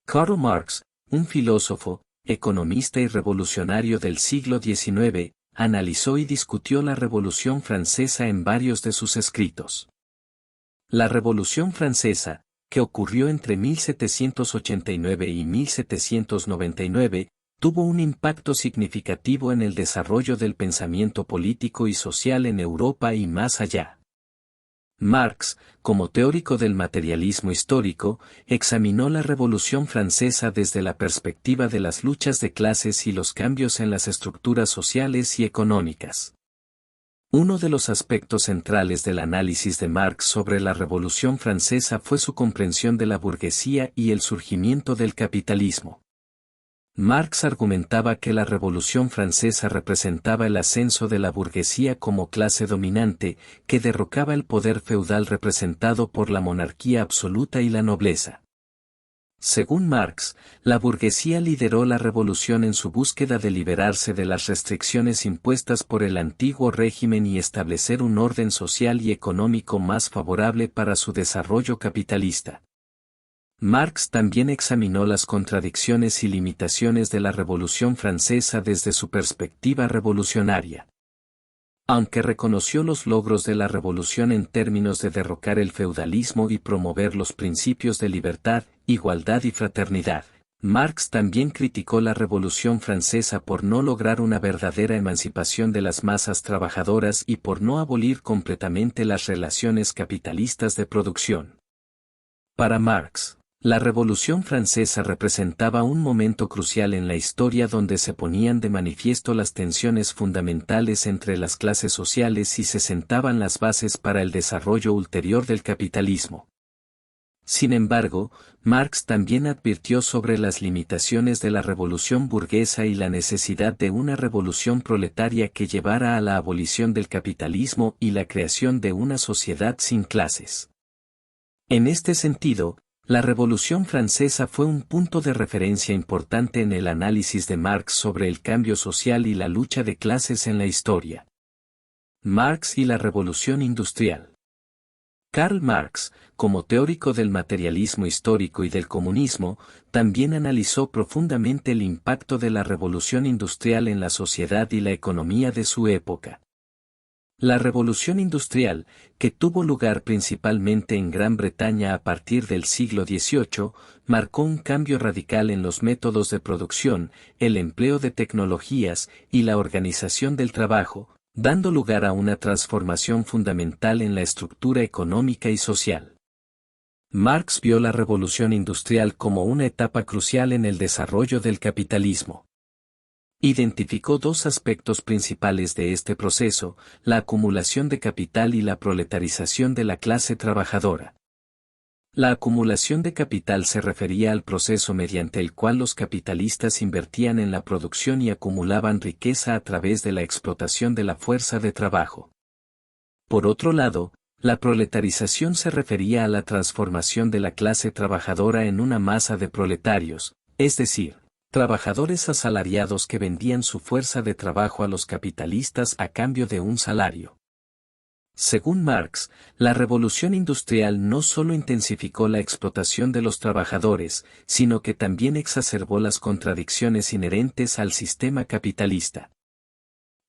Karl Marx, un filósofo, economista y revolucionario del siglo XIX, analizó y discutió la Revolución Francesa en varios de sus escritos. La Revolución Francesa, que ocurrió entre 1789 y 1799, tuvo un impacto significativo en el desarrollo del pensamiento político y social en Europa y más allá. Marx, como teórico del materialismo histórico, examinó la Revolución Francesa desde la perspectiva de las luchas de clases y los cambios en las estructuras sociales y económicas. Uno de los aspectos centrales del análisis de Marx sobre la Revolución Francesa fue su comprensión de la burguesía y el surgimiento del capitalismo. Marx argumentaba que la Revolución Francesa representaba el ascenso de la burguesía como clase dominante, que derrocaba el poder feudal representado por la monarquía absoluta y la nobleza. Según Marx, la burguesía lideró la revolución en su búsqueda de liberarse de las restricciones impuestas por el antiguo régimen y establecer un orden social y económico más favorable para su desarrollo capitalista. Marx también examinó las contradicciones y limitaciones de la Revolución Francesa desde su perspectiva revolucionaria. Aunque reconoció los logros de la revolución en términos de derrocar el feudalismo y promover los principios de libertad, igualdad y fraternidad, Marx también criticó la Revolución Francesa por no lograr una verdadera emancipación de las masas trabajadoras y por no abolir completamente las relaciones capitalistas de producción. Para Marx, la Revolución Francesa representaba un momento crucial en la historia donde se ponían de manifiesto las tensiones fundamentales entre las clases sociales y se sentaban las bases para el desarrollo ulterior del capitalismo. Sin embargo, Marx también advirtió sobre las limitaciones de la revolución burguesa y la necesidad de una revolución proletaria que llevara a la abolición del capitalismo y la creación de una sociedad sin clases. En este sentido, la Revolución Francesa fue un punto de referencia importante en el análisis de Marx sobre el cambio social y la lucha de clases en la historia. Marx y la Revolución Industrial. Karl Marx, como teórico del materialismo histórico y del comunismo, también analizó profundamente el impacto de la Revolución Industrial en la sociedad y la economía de su época. La Revolución Industrial, que tuvo lugar principalmente en Gran Bretaña a partir del siglo XVIII, marcó un cambio radical en los métodos de producción, el empleo de tecnologías y la organización del trabajo, dando lugar a una transformación fundamental en la estructura económica y social. Marx vio la Revolución Industrial como una etapa crucial en el desarrollo del capitalismo. Identificó dos aspectos principales de este proceso, la acumulación de capital y la proletarización de la clase trabajadora. La acumulación de capital se refería al proceso mediante el cual los capitalistas invertían en la producción y acumulaban riqueza a través de la explotación de la fuerza de trabajo. Por otro lado, la proletarización se refería a la transformación de la clase trabajadora en una masa de proletarios, es decir, trabajadores asalariados que vendían su fuerza de trabajo a los capitalistas a cambio de un salario. Según Marx, la revolución industrial no solo intensificó la explotación de los trabajadores, sino que también exacerbó las contradicciones inherentes al sistema capitalista.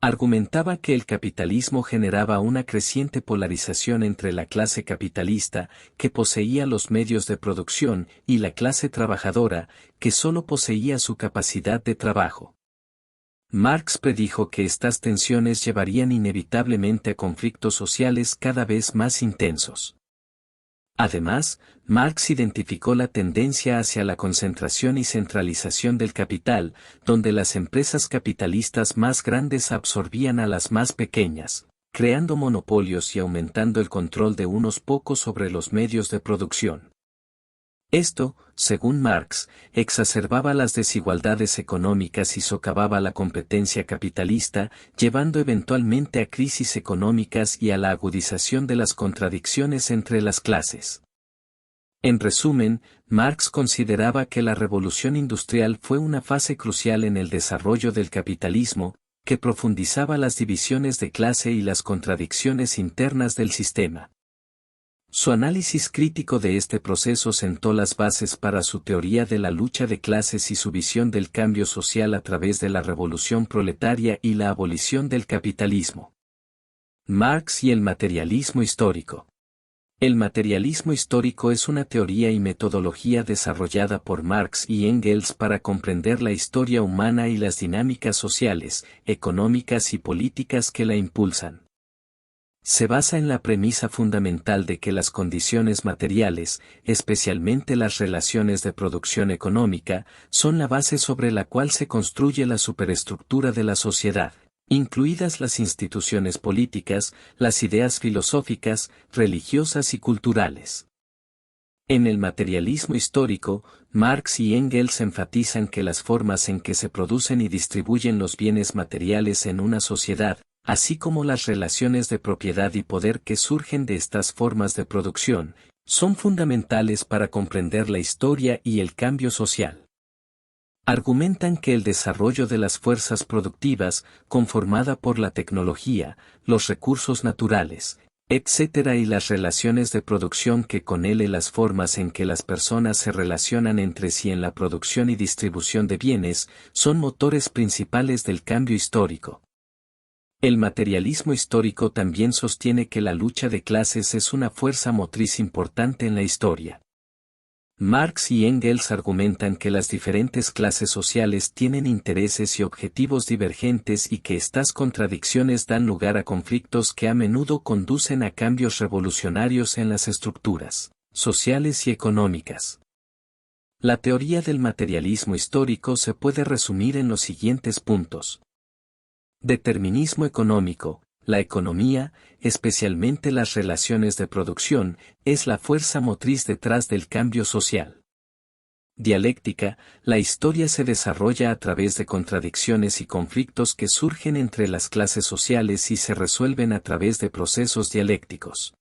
Argumentaba que el capitalismo generaba una creciente polarización entre la clase capitalista, que poseía los medios de producción, y la clase trabajadora, que solo poseía su capacidad de trabajo. Marx predijo que estas tensiones llevarían inevitablemente a conflictos sociales cada vez más intensos. Además, Marx identificó la tendencia hacia la concentración y centralización del capital, donde las empresas capitalistas más grandes absorbían a las más pequeñas, creando monopolios y aumentando el control de unos pocos sobre los medios de producción. Esto, según Marx, exacerbaba las desigualdades económicas y socavaba la competencia capitalista, llevando eventualmente a crisis económicas y a la agudización de las contradicciones entre las clases. En resumen, Marx consideraba que la revolución industrial fue una fase crucial en el desarrollo del capitalismo, que profundizaba las divisiones de clase y las contradicciones internas del sistema. Su análisis crítico de este proceso sentó las bases para su teoría de la lucha de clases y su visión del cambio social a través de la revolución proletaria y la abolición del capitalismo. Marx y el materialismo histórico. El materialismo histórico es una teoría y metodología desarrollada por Marx y Engels para comprender la historia humana y las dinámicas sociales, económicas y políticas que la impulsan. Se basa en la premisa fundamental de que las condiciones materiales, especialmente las relaciones de producción económica, son la base sobre la cual se construye la superestructura de la sociedad, incluidas las instituciones políticas, las ideas filosóficas, religiosas y culturales. En el materialismo histórico, Marx y Engels enfatizan que las formas en que se producen y distribuyen los bienes materiales en una sociedad, así como las relaciones de propiedad y poder que surgen de estas formas de producción, son fundamentales para comprender la historia y el cambio social. Argumentan que el desarrollo de las fuerzas productivas, conformada por la tecnología, los recursos naturales, etc. y las relaciones de producción que con él y las formas en que las personas se relacionan entre sí en la producción y distribución de bienes, son motores principales del cambio histórico. El materialismo histórico también sostiene que la lucha de clases es una fuerza motriz importante en la historia. Marx y Engels argumentan que las diferentes clases sociales tienen intereses y objetivos divergentes y que estas contradicciones dan lugar a conflictos que a menudo conducen a cambios revolucionarios en las estructuras sociales y económicas. La teoría del materialismo histórico se puede resumir en los siguientes puntos. Determinismo económico. La economía, especialmente las relaciones de producción, es la fuerza motriz detrás del cambio social. Dialéctica. La historia se desarrolla a través de contradicciones y conflictos que surgen entre las clases sociales y se resuelven a través de procesos dialécticos.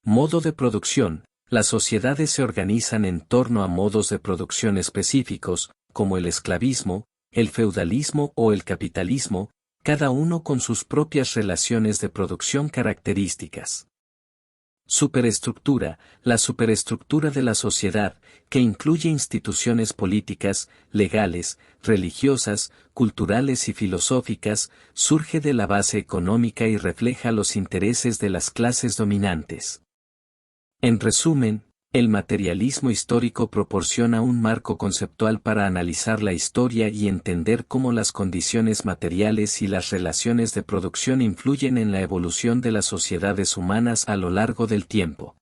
Modo de producción. Las sociedades se organizan en torno a modos de producción específicos, como el esclavismo, el feudalismo o el capitalismo, cada uno con sus propias relaciones de producción características. Superestructura. La superestructura de la sociedad, que incluye instituciones políticas, legales, religiosas, culturales y filosóficas, surge de la base económica y refleja los intereses de las clases dominantes. En resumen, el materialismo histórico proporciona un marco conceptual para analizar la historia y entender cómo las condiciones materiales y las relaciones de producción influyen en la evolución de las sociedades humanas a lo largo del tiempo.